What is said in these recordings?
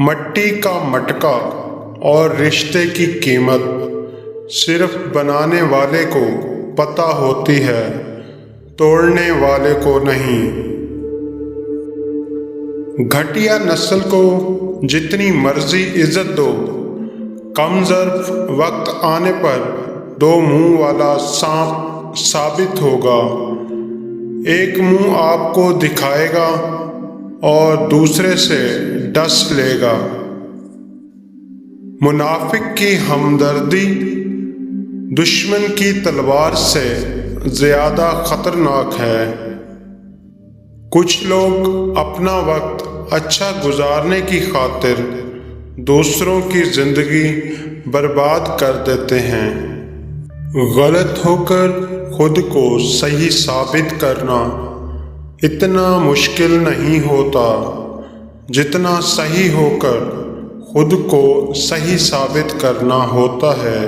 مٹی کا مٹکا اور رشتے کی قیمت صرف بنانے والے کو پتہ ہوتی ہے، توڑنے والے کو نہیں۔ گھٹیا نسل کو جتنی مرضی عزت دو، کم ظرف وقت آنے پر دو منہ والا سانپ ثابت ہوگا۔ ایک منہ آپ کو دکھائے گا اور دوسرے سے ڈس لے گا۔ منافق کی ہمدردی دشمن کی تلوار سے زیادہ خطرناک ہے۔ کچھ لوگ اپنا وقت اچھا گزارنے کی خاطر دوسروں کی زندگی برباد کر دیتے ہیں۔ غلط ہو کر خود کو صحیح ثابت کرنا اتنا مشکل نہیں ہوتا جتنا صحیح ہو کر خود کو صحیح ثابت کرنا ہوتا ہے۔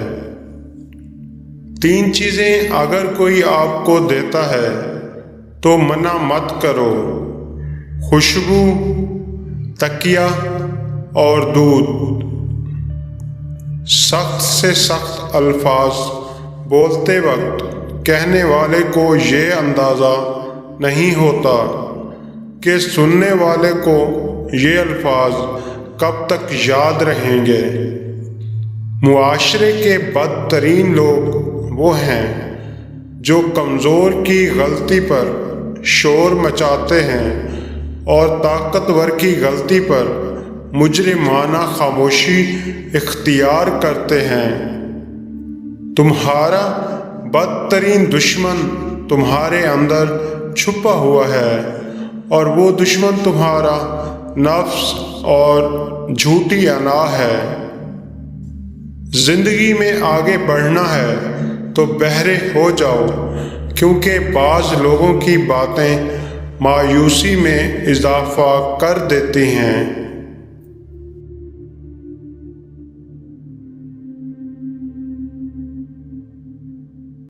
3 چیزیں اگر کوئی آپ کو دیتا ہے تو منع مت کرو: خوشبو، تکیہ اور دودھ۔ سخت سے سخت الفاظ بولتے وقت کہنے والے کو یہ اندازہ نہیں ہوتا کہ سننے والے کو یہ الفاظ کب تک یاد رہیں گے۔ معاشرے کے بدترین لوگ وہ ہیں جو کمزور کی غلطی پر شور مچاتے ہیں اور طاقتور کی غلطی پر مجرمانہ خاموشی اختیار کرتے ہیں۔ تمہارا بدترین دشمن تمہارے اندر چھپا ہوا ہے، اور وہ دشمن تمہارا نفس اور جھوٹی انا ہے۔ زندگی میں آگے بڑھنا ہے تو بہرے ہو جاؤ، کیونکہ بعض لوگوں کی باتیں مایوسی میں اضافہ کر دیتی ہیں۔